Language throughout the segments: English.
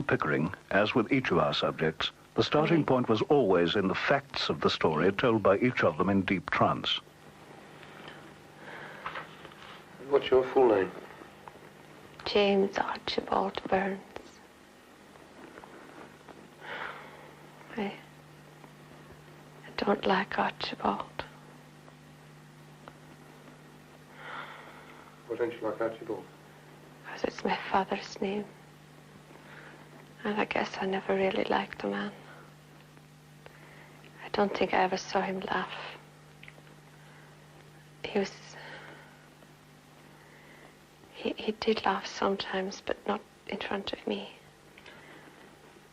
Pickering, as with each of our subjects, the starting point was always in the facts of the story told by each of them in deep trance. What's your full name? James Archibald Burns. I don't like Archibald. Why don't you like Archibald? Because it's my father's name. And I guess I never really liked the man. I don't think I ever saw him laugh. He did laugh sometimes, but not in front of me.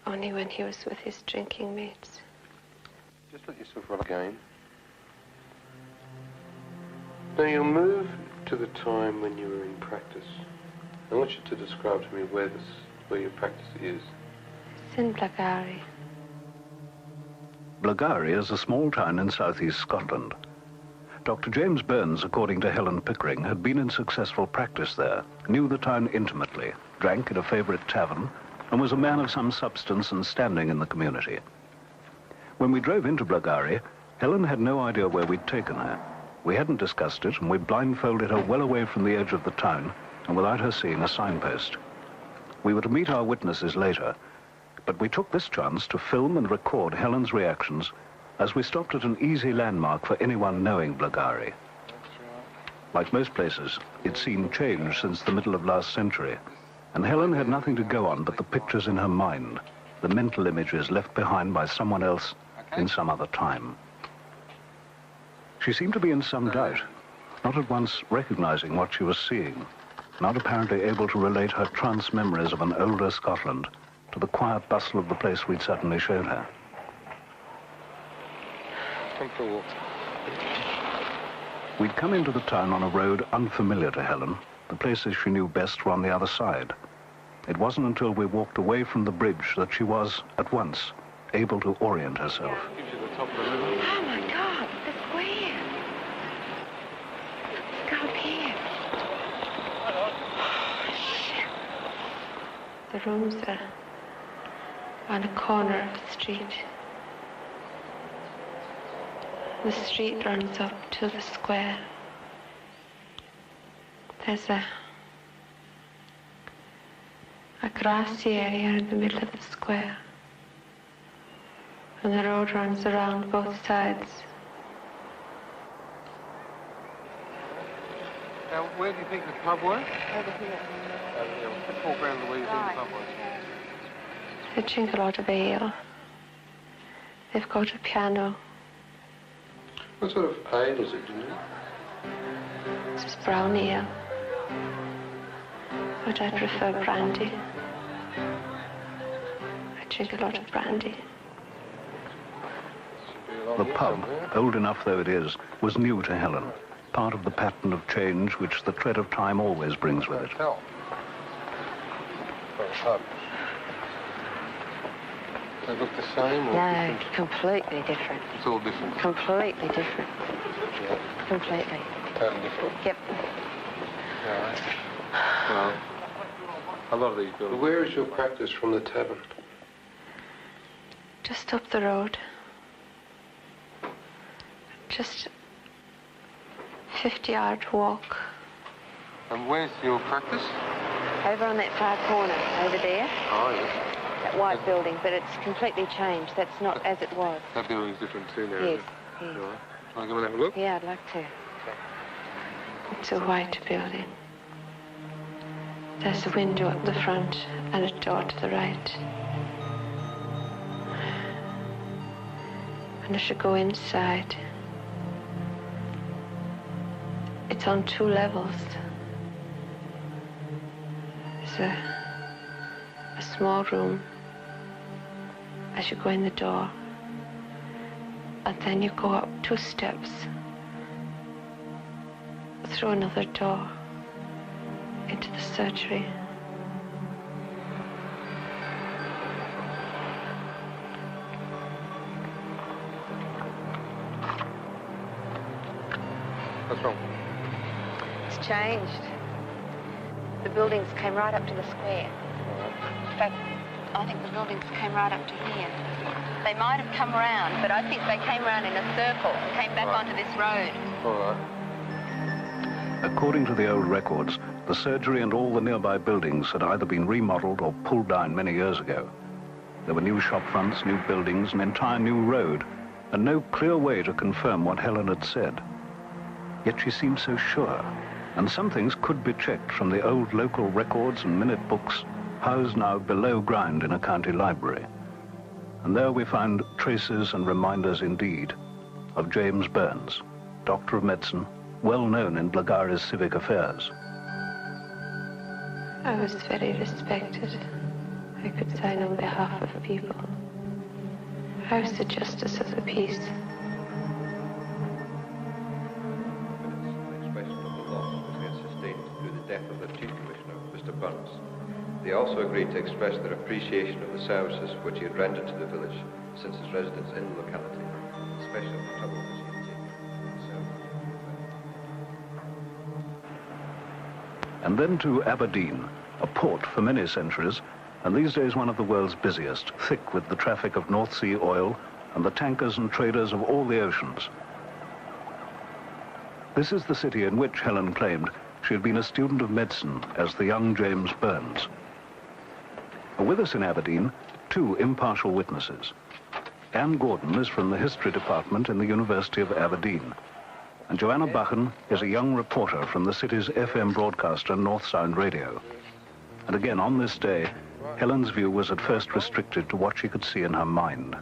Only when he was with his drinking mates. Just let yourself roll again. Now you'll move to the time when you were in practice. I want you to describe to me where your practice is. It's in Blackgowry. Blackgowry is a small town in southeast Scotland. Dr. James Burns, according to Helen Pickering, had been in successful practice there, knew the town intimately, drank at a favourite tavern, and was a man of some substance and standing in the community. When we drove into Blackgowry, Helen had no idea where we'd taken her. We hadn't discussed it, and we blindfolded her well away from the edge of the town, and without her seeing a signpost. We were to meet our witnesses later, but we took this chance to film and record Helen's reactions as we stopped at an easy landmark for anyone knowing Blackgowry. Like most places, it seemed changed since the middle of last century, and Helen had nothing to go on but the pictures in her mind, the mental images left behind by someone else in some other time. She seemed to be in some doubt, not at once recognizing what she was seeing, not apparently able to relate her trance memories of an older Scotland to the quiet bustle of the place we'd suddenly showed her. Come for a walk. We'd come into the town on a road unfamiliar to Helen. The places she knew best were on the other side. It wasn't until we walked away from the bridge that she was, at once, able to orient herself. Gives you the top of the river. Oh my God, the square. Let's go up here. Oh, shit. The rooms are on a corner of the street. The street runs up to the square. There's a grassy area in the middle of the square. And the road runs around both sides. Now, where do you think the pub was? Over here. Over here. Let's walk around the way you think the pub was. They drink a lot of ale. They've got a piano. What sort of ale is it, do you know? It's brown ale. But I prefer brandy. I drink a lot of brandy. The pub, old enough though it is, was new to Helen, part of the pattern of change which the tread of time always brings with it. Hotel. For a pub. They look the same or No, different? completely different. It's all different. Completely different. Yeah. Completely. Totally different. Yep. All right. Well, a lot of these buildings. Where is your practice from the tavern? Just up the road. Just 50-yard walk. And where's your practice? Over on that far corner, over there. Oh, yes. That white building, but it's completely changed. That's not as it was. That building's different too now. Yes, Is it? yes. Right. Can I go and have a look? Yeah, I'd like to. It's a white building. There's a window at the front and a door to the right. And as you go inside, it's on 2 levels. There's a small room as you go in the door, and then you go up 2 steps through another door into the surgery. What's wrong? It's changed. The buildings came right up to the square. In fact, I think the buildings came right up to here. They might have come around, but I think they came around in a circle, came back onto this road. All right. According to the old records, the surgery and all the nearby buildings had either been remodeled or pulled down many years ago. There were new shop fronts, new buildings, an entire new road, and no clear way to confirm what Helen had said. Yet she seemed so sure, and some things could be checked from the old local records and minute books housed now below ground in a county library. And there we find traces and reminders indeed of James Burns, Doctor of Medicine, well known in Blagares civic affairs. I was very respected. I could sign on behalf of people. I was the Justice of the Peace. Expression of the loss which they had sustained through the death of the Chief Commissioner, Mr. Burns. They also agreed to express their appreciation of the services which he had rendered to the village since his residence in the locality, especially the trouble which he had taken. And then to Aberdeen, a port for many centuries, and these days one of the world's busiest, thick with the traffic of North Sea oil and the tankers and traders of all the oceans. This is the city in which Helen claimed she had been a student of medicine as the young James Burns. With us in Aberdeen, two impartial witnesses. Anne Gordon is from the History Department in the University of Aberdeen, and Joanna Bachen is a young reporter from the city's FM broadcaster, North Sound Radio. And again, on this day, Helen's view was at first restricted to what she could see in her mind.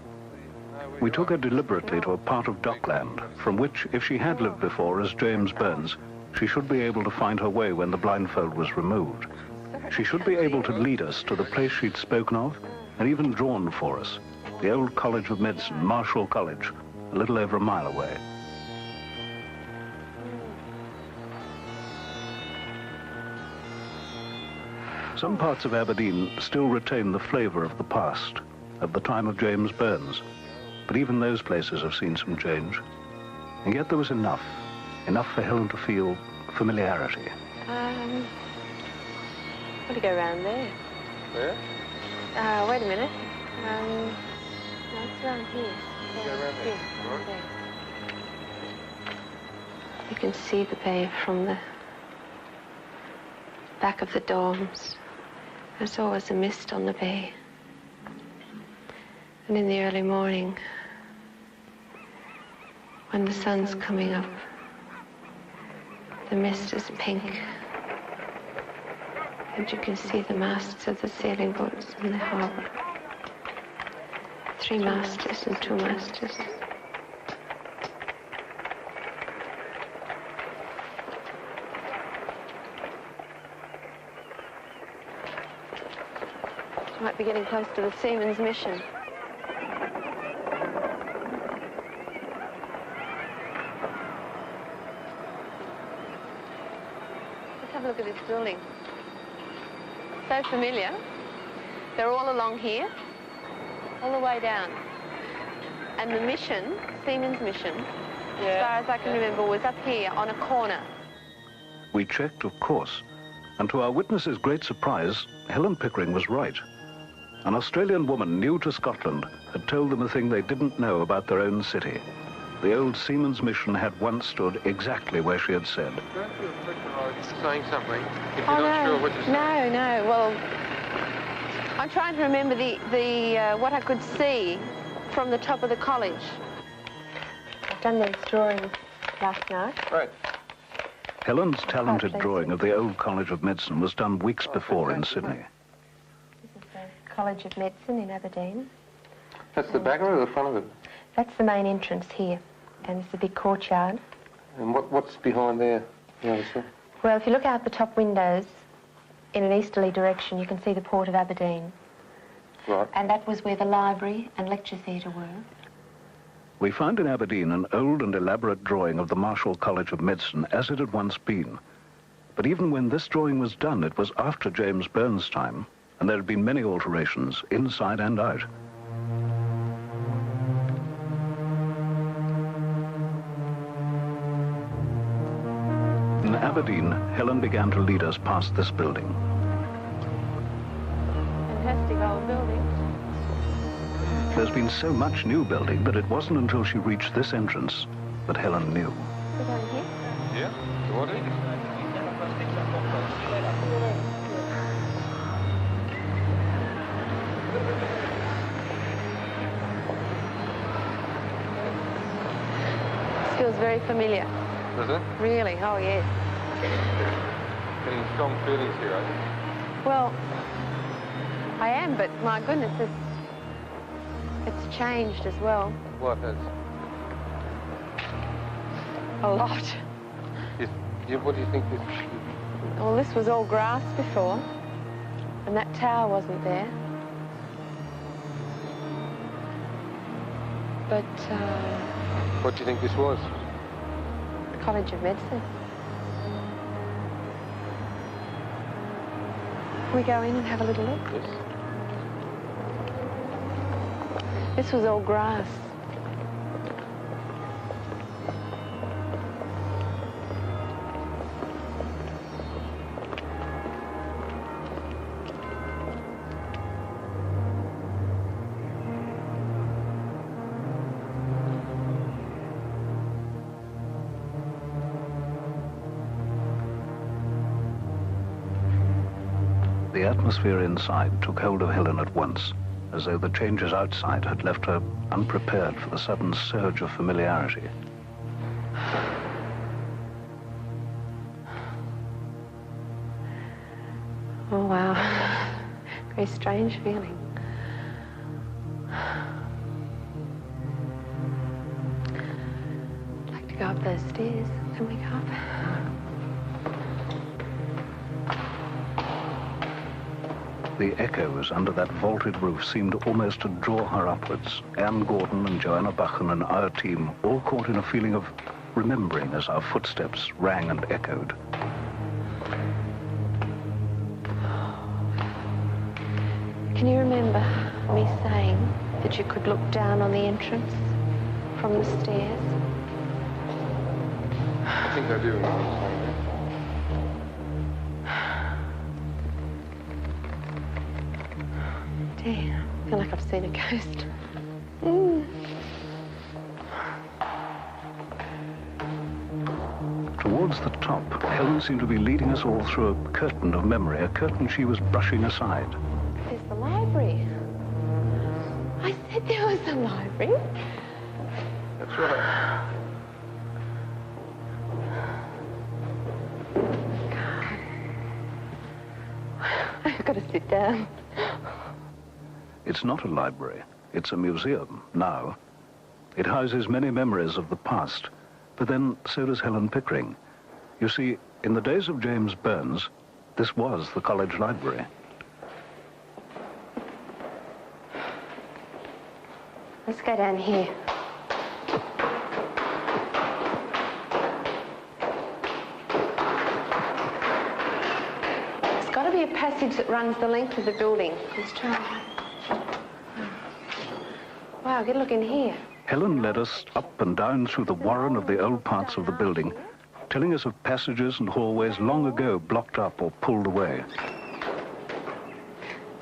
We took her deliberately to a part of Dockland, from which, if she had lived before as James Burns, she should be able to find her way when the blindfold was removed. She should be able to lead us to the place she'd spoken of, and even drawn for us, the old College of Medicine, Marshall College, a little over a mile away. Some parts of Aberdeen still retain the flavor of the past, of the time of James Burns. But even those places have seen some change. And yet there was enough for Helen to feel familiarity. Want to go around there? Yeah? Wait a minute. No, it's around here. Go around there. Around there. You can see the bay from the back of the dorms. There's always a mist on the bay. And in the early morning, when the sun's coming up, the mist is pink. And you can see the masts of the sailing boats in the harbor. 3 masters and 2 masters. You might be getting close to the Seamen's Mission. Let's have a look at this building. So familiar. They're all along here, all the way down. And the mission, Seamen's Mission, as far as I can remember, was up here on a corner. We checked, of course, and to our witnesses' great surprise, Helen Pickering was right. An Australian woman new to Scotland had told them a thing they didn't know about their own city. The old Seamen's Mission had once stood exactly where she had said. Don't feel pressurised saying something if you're not sure what to say. No. Well, I'm trying to remember the what I could see from the top of the college. I've done these drawings last night. Right. Helen's talented drawing of the old College of Medicine was done weeks before in Sydney. This is the College of Medicine in Aberdeen. That's the back of it or the front of it? That's the main entrance here, and it's a big courtyard. And what's behind there? The other side? Well, if you look out the top windows in an easterly direction, you can see the port of Aberdeen. Right. And that was where the library and lecture theatre were. We found in Aberdeen an old and elaborate drawing of the Marshall College of Medicine as it had once been. But even when this drawing was done, it was after James Burns' time, and there had been many alterations, inside and out. In Aberdeen, Helen began to lead us past this building. Fantastic old building. There's been so much new building that it wasn't until she reached this entrance that Helen knew. Go down here. Yeah? You want it? This feels very familiar. Does it? Really? Oh, yes. Getting strong feelings here, I think. Well, I am, but my goodness, it's changed as well. What has? A lot. What do you think this? Well, this was all grass before, and that tower wasn't there. But, What do you think this was? the College of Medicine. Can we go in and have a little look? Yes. This was all grass. The atmosphere inside took hold of Helen at once, as though the changes outside had left her unprepared for the sudden surge of familiarity. Oh, wow. Very strange feeling. I'd like to go up those stairs. Can we go up? The echoes under that vaulted roof seemed almost to draw her upwards. Anne Gordon and Joanna Buchan and our team all caught in a feeling of remembering as our footsteps rang and echoed. Can you remember me saying that you could look down on the entrance from the stairs? I think I do remember saying that. Dear, I feel like I've seen a ghost. Towards the top, Helen seemed to be leading us all through a curtain of memory, a curtain she was brushing aside. There's the library. I said there was a library. That's right. I've got to sit down. It's not a library, it's a museum, now. It houses many memories of the past, but then so does Helen Pickering. You see, in the days of James Burns, this was the college library. Let's go down here. There's got to be a passage that runs the length of the building. Let's try. Wow, get a look in here. Helen led us up and down through the warren of the old parts of the building, telling us of passages and hallways long ago blocked up or pulled away.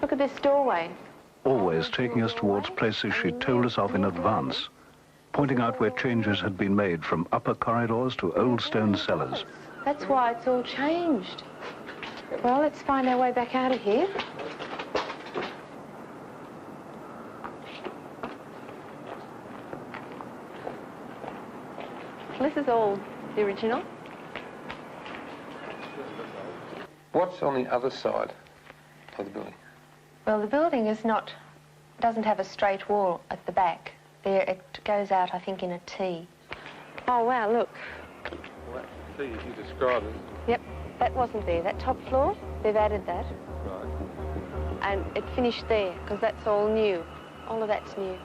Look at this doorway. Always taking us towards places she told us of in advance, pointing out where changes had been made from upper corridors to old stone cellars. That's why it's all changed. Well, let's find our way back out of here. This is all the original. What's on the other side of the building? Well, the building doesn't have a straight wall at the back. There, it goes out, I think, in a T. Oh, wow, look. Well, see, you described it. Yep, that wasn't there. That top floor, they've added that. Right. And it finished there, because that's all new. All of that's new.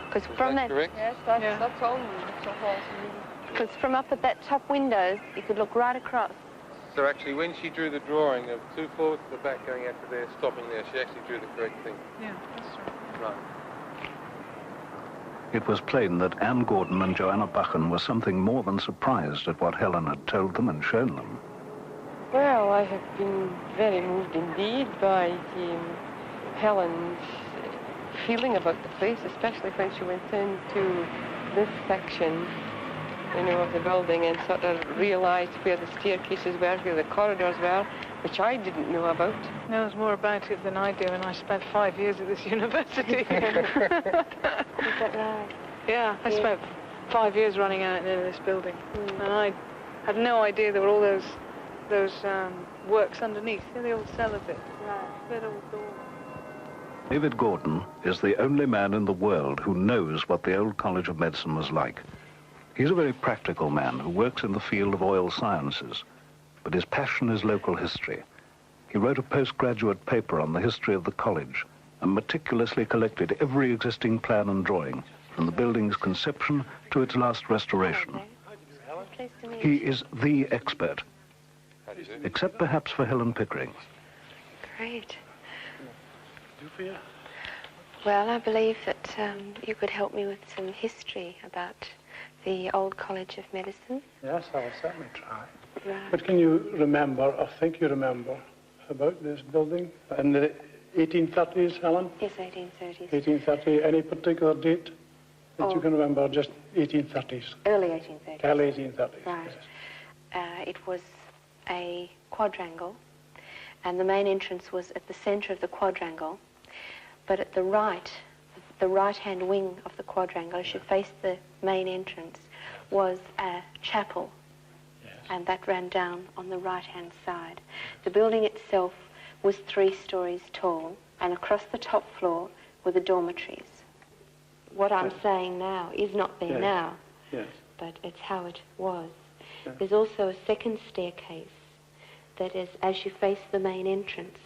Because from that... Correct? Yes, that's all new. It's a house. Because from up at that top windows, you could look right across. So actually, when she drew the drawing of 2 floors at the back going out to there, stopping there, she actually drew the correct thing. Yeah, that's right. Right. It was plain that Anne Gordon and Joanna Buchan were something more than surprised at what Helen had told them and shown them. Well, I have been very moved indeed by Helen's feeling about the place, especially when she went into this section, you know, of the building and sort of realised where the staircases were, where the corridors were, which I didn't know about. Knows more about it than I do, and I spent 5 years at this university. Is that right? Yeah, I spent 5 years running out and in this building, and I had no idea there were all those works underneath. You know, the old cellar bit. Right. That old door. David Gordon is the only man in the world who knows what the old College of Medicine was like. He's a very practical man who works in the field of oil sciences, but his passion is local history. He wrote a postgraduate paper on the history of the college and meticulously collected every existing plan and drawing, from the building's conception to its last restoration. Pleased to meet He you. is the expert, except perhaps for Helen Pickering. Great. Well, I believe that you could help me with some history about the old College of Medicine. Yes, I'll certainly try. Right. But can you remember, or think you remember, about this building in the 1830s, Helen? Yes, 1830s. 1830, any particular date that you can remember, just 1830s? Early 1830s. Early 1830s, Right. yes. It was a quadrangle, and the main entrance was at the centre of the quadrangle, but at the right-hand wing of the quadrangle, as you face the main entrance, was a chapel, and that ran down on the right-hand side. The building itself was 3 stories tall, and across the top floor were the dormitories. What I'm saying now is not there now, Yes. but it's how it was. Yeah. There's also a second staircase that is, as you face the main entrance,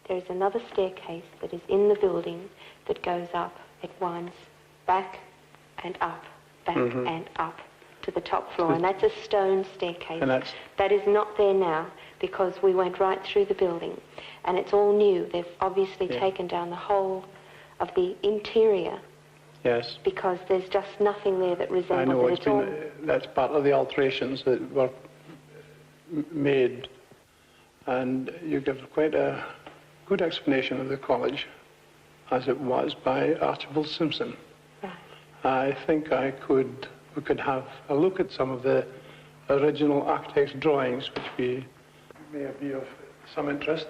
there is another staircase that is in the building that goes up. It winds back and up, back and up to the top floor, and that's a stone staircase. And that is not there now because we went right through the building, and it's all new. They've obviously taken down the whole of the interior. Yes. Because there's just nothing there that resembles I know it. it's been, that's part of the alterations that were made, and you give quite a good explanation of the college as it was by Archibald Simpson. Right. I think we could have a look at some of the original architect's drawings, which may be of some interest.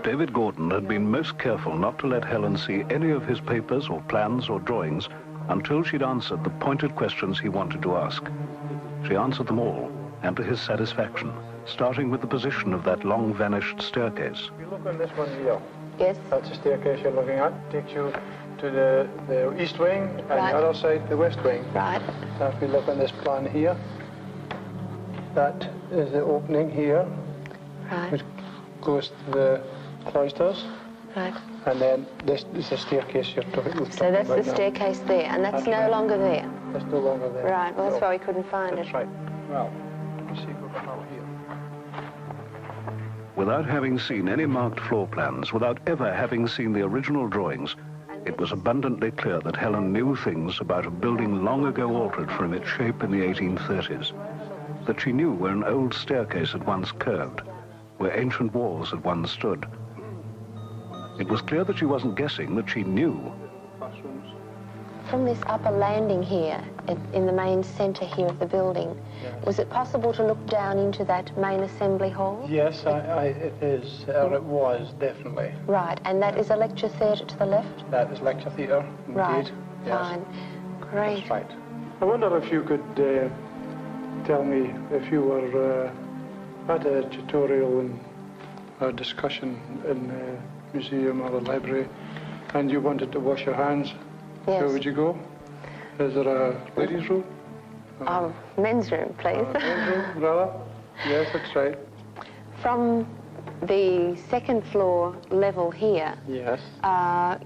David Gordon had been most careful not to let Helen see any of his papers or plans or drawings until she'd answered the pointed questions he wanted to ask. She answered them all, and to his satisfaction, starting with the position of that long-vanished staircase. If you look on this one here, Yes. that's the staircase you're looking at, takes you to the east wing, and Right. the other side, the west wing. Right. Now, if we look on this plan here, that is the opening here, Right. which goes to the cloisters, Right. and then this is the staircase you're talking about. So that's the staircase there, and that's That's no right. longer there. That's no longer there. Right. Well, that's No. why we couldn't find That's it. right. Well, let's see what we have here. Without having seen any marked floor plans, without ever having seen the original drawings, it was abundantly clear that Helen knew things about a building long ago altered from its shape in the 1830s. That she knew where an old staircase had once curved, where ancient walls had once stood. It was clear that she wasn't guessing, that she knew. Classrooms. From this upper landing here, in the main centre here of the building, was it possible to look down into that main assembly hall? Yes, it is, or it was, definitely. Right. And that is a lecture theatre to the left? That is lecture theatre, indeed. Right. Yes. Fine. Great. That's right. I wonder if you could tell me if you were at a tutorial and a discussion in the museum or the library and you wanted to wash your hands, Yes. where would you go? Is there a ladies' room? Men's room, please. Men's room, rather? Yes, that's right. From the second floor level here, Yes.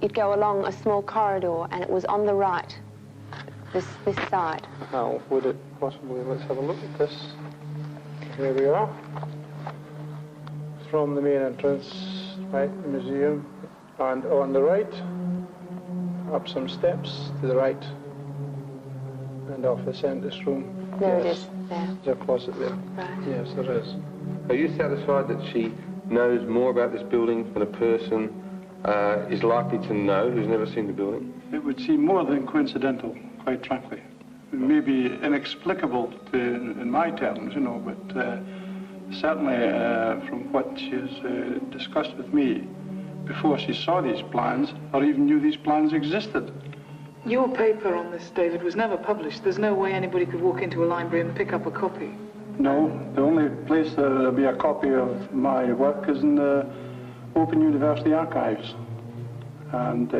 you'd go along a small corridor, and it was on the right, this side. Now, would it possibly, let's have a look at this. Here we are. From the main entrance, right, the museum, and on the right, up some steps to the right, and off the centre room. There it Yes. is, there. There's a closet there. Right. Yes, there is. Are you satisfied that she knows more about this building than a person is likely to know, who's never seen the building? It would seem more than coincidental, quite frankly. Maybe inexplicable in my terms, you know, but certainly from what she has discussed with me before she saw these plans, or even knew these plans existed. Your paper on this, David, was never published. There's no way anybody could walk into a library and pick up a copy. No, the only place there'll be a copy of my work is in the Open University Archives. And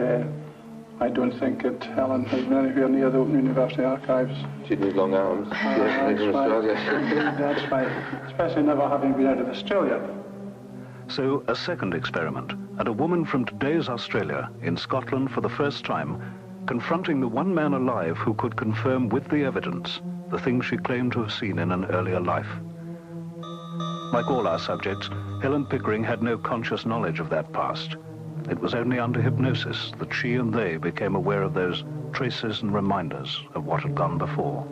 I don't think that Helen has been anywhere near the Open University Archives. She'd need long arms. That's right. That's right. Especially never having been out of Australia. So a second experiment, and a woman from today's Australia, in Scotland for the first time, confronting the one man alive who could confirm with the evidence the things she claimed to have seen in an earlier life. Like all our subjects, Helen Pickering had no conscious knowledge of that past. It was only under hypnosis that she and they became aware of those traces and reminders of what had gone before.